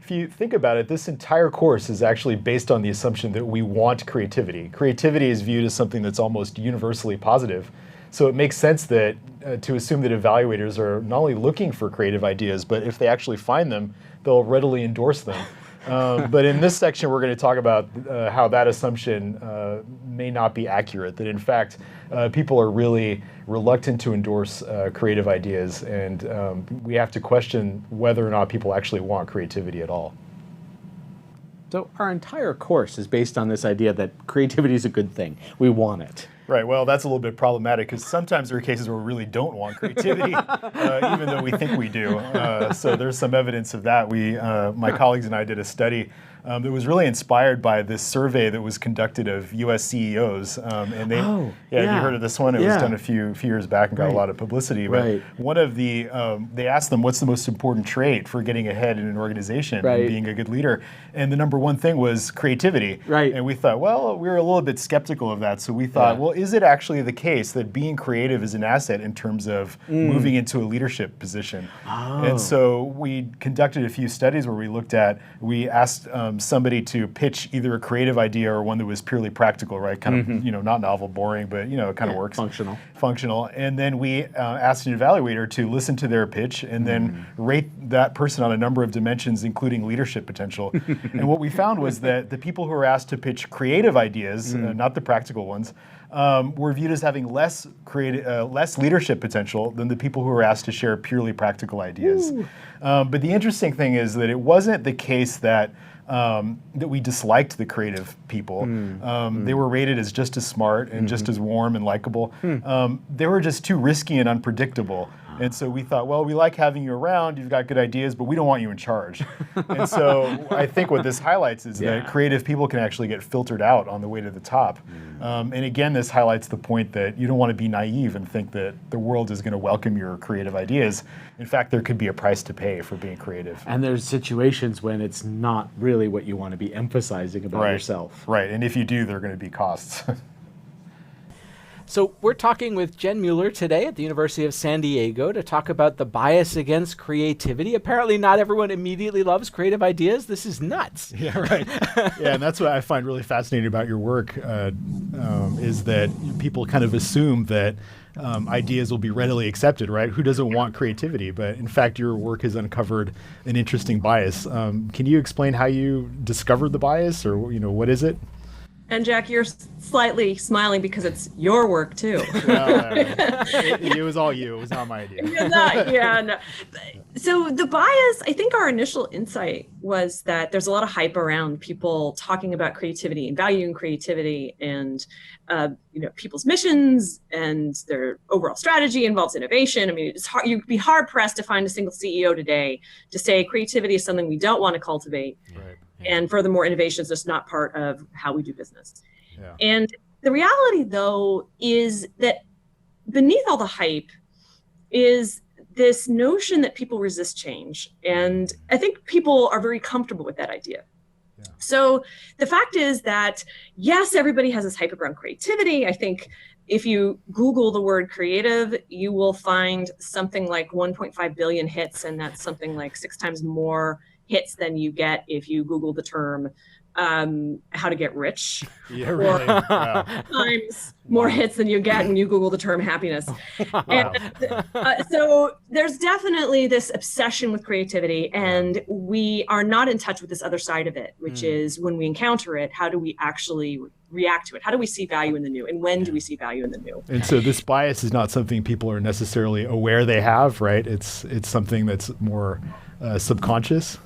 if you think about it, this entire course is actually based on the assumption that we want creativity. Creativity is viewed as something that's almost universally positive. So it makes sense that to assume that evaluators are not only looking for creative ideas, but if they actually find them, they'll readily endorse them. But in this section, we're going to talk about how that assumption may not be accurate, that in fact, people are really reluctant to endorse creative ideas, and we have to question whether or not people actually want creativity at all. So our entire course is based on this idea that creativity is a good thing. We want it. Right. Well, that's a little bit problematic because sometimes there are cases where we really don't want creativity, even though we think we do. So there's some evidence of that. My colleagues and I did a study that was really inspired by this survey that was conducted of U.S. CEOs. And they, have you heard of this one? It was done a few years back and got a lot of publicity. But one of the, they asked them, what's the most important trait for getting ahead in an organization and being a good leader? And the number one thing was creativity. And we thought, well, we were a little bit skeptical of that. So we thought, well, is it actually the case that being creative is an asset in terms of moving into a leadership position? And so we conducted a few studies where we asked somebody to pitch either a creative idea or one that was purely practical, right? Kind of, not novel, boring, but it kind of works. Functional. And then we asked an evaluator to listen to their pitch and then rate that person on a number of dimensions, including leadership potential. And what we found was that the people who were asked to pitch creative ideas, not the practical ones, were viewed as having less leadership potential than the people who were asked to share purely practical ideas. But the interesting thing is that it wasn't the case that we disliked the creative people. They were rated as just as smart and just as warm and likable. They were just too risky and unpredictable. And so we thought, well, we like having you around, you've got good ideas, but we don't want you in charge. And so I think what this highlights is that creative people can actually get filtered out on the way to the top. And again, this highlights the point that you don't want to be naive and think that the world is going to welcome your creative ideas. In fact, there could be a price to pay for being creative. And there's situations when it's not really what you want to be emphasizing about yourself. Right, and if you do, there are going to be costs. So we're talking with Jen Mueller today at the University of San Diego to talk about the bias against creativity. Apparently not everyone immediately loves creative ideas. This is nuts. Yeah, right. Yeah, and that's what I find really fascinating about your work is that people kind of assume that ideas will be readily accepted, right? Who doesn't want creativity? But in fact, your work has uncovered an interesting bias. Can you explain how you discovered the bias, or what is it? And Jack, you're slightly smiling because it's your work too. It was all you. It was not my idea. No. So the bias, I think our initial insight was that there's a lot of hype around people talking about creativity and valuing creativity, and people's missions and their overall strategy involves innovation. I mean, it's hard. You'd be hard pressed to find a single CEO today to say creativity is something we don't want to cultivate. Right. And furthermore, innovation is just not part of how we do business. Yeah. And the reality, though, is that beneath all the hype is this notion that people resist change. And I think people are very comfortable with that idea. Yeah. So the fact is that, yes, everybody has this hype around creativity. I think if you Google the word creative, you will find something like 1.5 billion hits, and that's something like 6 times more hits than you get if you Google the term how to get rich. Yeah, really. Wow. Times more hits than you get when you Google the term happiness. Wow. And so there's definitely this obsession with creativity, and we are not in touch with this other side of it, which is when we encounter it, how do we actually react to it? How do we see value in the new? And when do we see value in the new? And so this bias is not something people are necessarily aware they have, right? It's something that's more subconscious.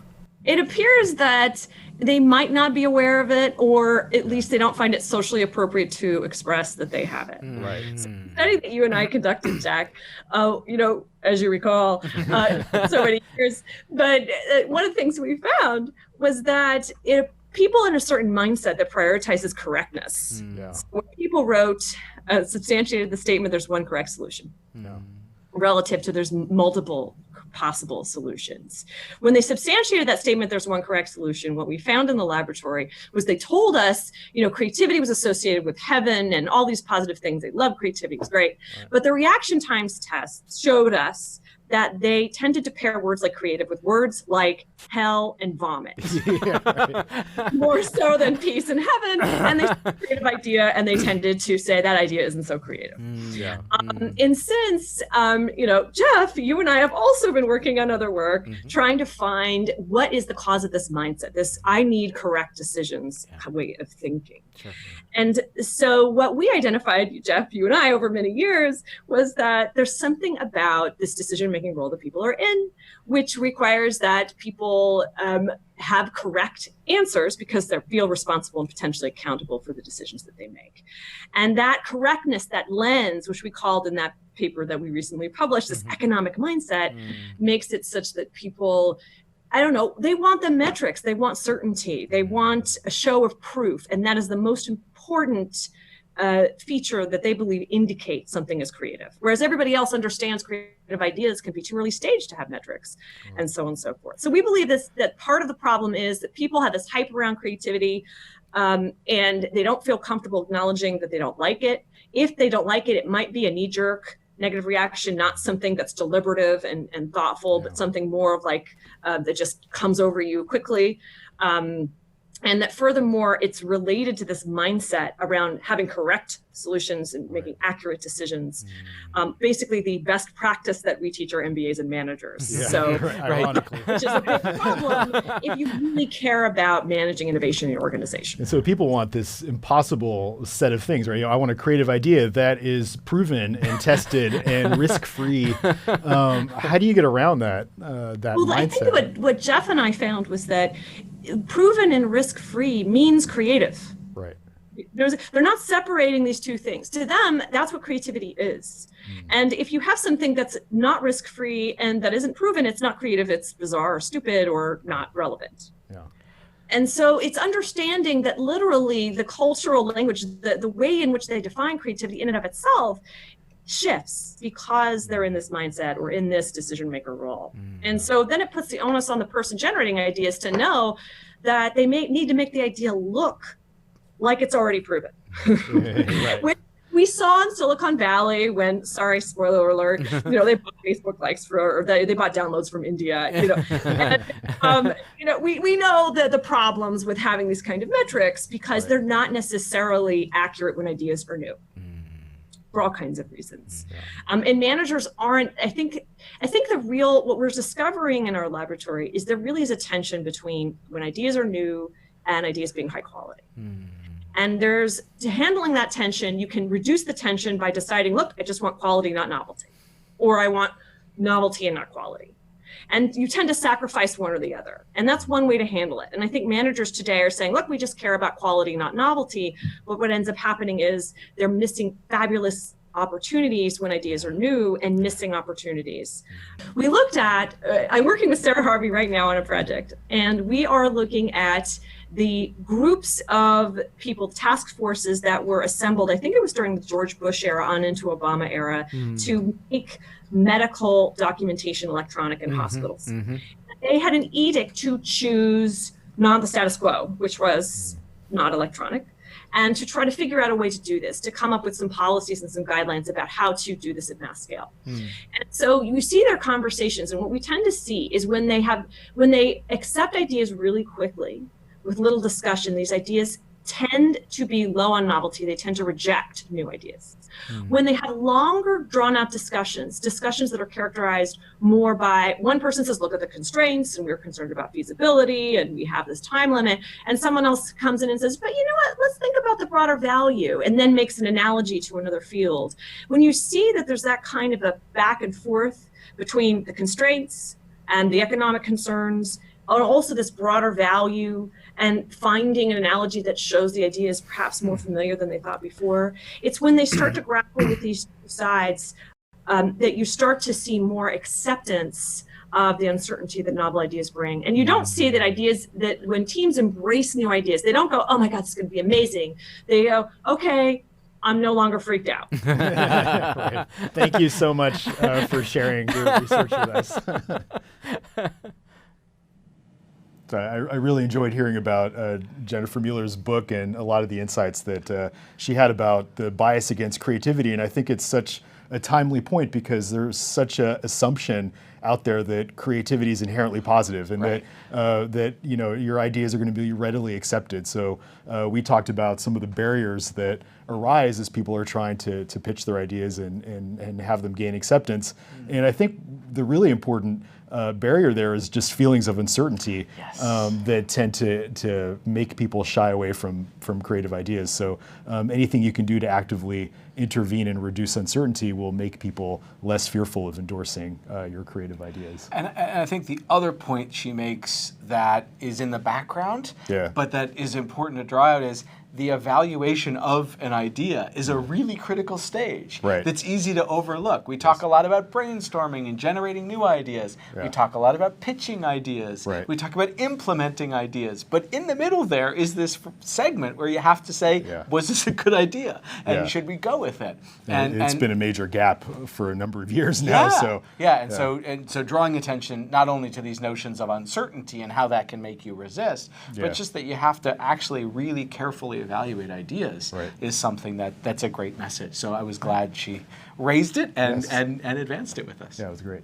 It appears that they might not be aware of it, or at least they don't find it socially appropriate to express that they have it. Right. So the study that you and I conducted, Jack, as you recall, so many years, but one of the things we found was that people in a certain mindset that prioritizes correctness. Yeah. So when people wrote, substantiated the statement, there's one correct solution. No. Relative to there's multiple possible solutions. When they substantiated that statement, there's one correct solution, what we found in the laboratory was they told us, creativity was associated with heaven and all these positive things. They loved creativity, it was great. But the reaction times tests showed us that they tended to pair words like creative with words like hell and vomit, more so than peace and heaven. And they said creative idea, and they tended to say that idea isn't so creative. And since, Jeff, you and I have also been working on other work, trying to find what is the cause of this mindset, this I need correct decisions way of thinking. Sure. And so what we identified, Jeff, you and I, over many years, was that there's something about this decision-making role that people are in, which requires that people have correct answers because they feel responsible and potentially accountable for the decisions that they make. And that correctness, that lens, which we called in that paper that we recently published, this economic mindset, makes it such that people, I don't know, they want the metrics, they want certainty, they want a show of proof, and that is the most important feature that they believe indicates something is creative. Whereas everybody else understands creative ideas can be too early stage to have metrics, and so on and so forth. So we believe that part of the problem is that people have this hype around creativity, and they don't feel comfortable acknowledging that they don't like it. If they don't like it, it might be a knee-jerk negative reaction, not something that's deliberative and thoughtful, but something more of like that just comes over you quickly. And that furthermore, it's related to this mindset around having correct solutions and making accurate decisions. Basically, the best practice that we teach our MBAs and managers. So, ironically. which is a big problem if you really care about managing innovation in your organization. And so people want this impossible set of things, right? I want a creative idea that is proven and tested and risk-free. How do you get around that mindset? Well, I think what Jeff and I found was that proven and risk-free means creative. Right. They're not separating these two things. To them, that's what creativity is. And if you have something that's not risk-free and that isn't proven, it's not creative, it's bizarre or stupid or not relevant. Yeah. And so it's understanding that literally the cultural language, the way in which they define creativity in and of itself shifts because they're in this mindset or in this decision maker role. And so then it puts the onus on the person generating ideas to know that they may need to make the idea look like it's already proven. Right. Which we saw in Silicon Valley when, sorry, spoiler alert, they bought Facebook likes or they bought downloads from India, and, we know the problems with having these kind of metrics because they're not necessarily accurate when ideas are new. For all kinds of reasons. And managers aren't, I think what we're discovering in our laboratory is there really is a tension between when ideas are new and ideas being high quality. And to handling that tension, you can reduce the tension by deciding, look, I just want quality, not novelty. Or I want novelty and not quality. And you tend to sacrifice one or the other. And that's one way to handle it. And I think managers today are saying, look, we just care about quality, not novelty. But what ends up happening is they're missing fabulous opportunities when ideas are new and missing opportunities. We looked at, I'm working with Sarah Harvey right now on a project, and we are looking at the groups of people, task forces that were assembled, I think it was during the George Bush era on into Obama era, to make medical documentation electronic in hospitals. They had an edict to choose not the status quo, which was not electronic, and to try to figure out a way to do this, to come up with some policies and some guidelines about how to do this at mass scale. And so you see their conversations, and what we tend to see is when they accept ideas really quickly with little discussion, these ideas tend to be low on novelty. They tend to reject new ideas. When they have longer drawn out discussions that are characterized more by one person says, look at the constraints and we're concerned about feasibility and we have this time limit. And someone else comes in and says, but you know what, let's think about the broader value, and then makes an analogy to another field. When you see that there's that kind of a back and forth between the constraints and the economic concerns, and also this broader value, and finding an analogy that shows the idea is perhaps more familiar than they thought before. It's when they start to grapple with these two sides that you start to see more acceptance of the uncertainty that novel ideas bring. And you don't see that when teams embrace new ideas, they don't go, oh my God, this is going to be amazing. They go, okay, I'm no longer freaked out. Right. Thank you so much for sharing your research with us. So I really enjoyed hearing about Jennifer Mueller's book and a lot of the insights that she had about the bias against creativity. And I think it's such a timely point because there's such a assumption out there that creativity is inherently positive and Right. that your ideas are going to be readily accepted. So we talked about some of the barriers that arise as people are trying to pitch their ideas and have them gain acceptance. And I think the really important barrier there is just feelings of uncertainty Yes. that tend to make people shy away from creative ideas. So anything you can do to actively intervene and reduce uncertainty will make people less fearful of endorsing your creative ideas. And I think the other point she makes that is in the background, Yeah. but that is important to draw out is the evaluation of an idea is a really critical stage Right. that's easy to overlook. We talk a lot about brainstorming and generating new ideas. Yeah. We talk a lot about pitching ideas. Right. We talk about implementing ideas. But in the middle there is this segment where you have to say, Yeah. was this a good idea? And Yeah. should we go with it? And it's been a major gap for a number of years now. So So drawing attention not only to these notions of uncertainty and how that can make you resist, Yeah. but just that you have to actually really carefully evaluate ideas Right. is something that's a great message. So I was glad she raised it and Yes. and advanced it with us. yeah, it was great.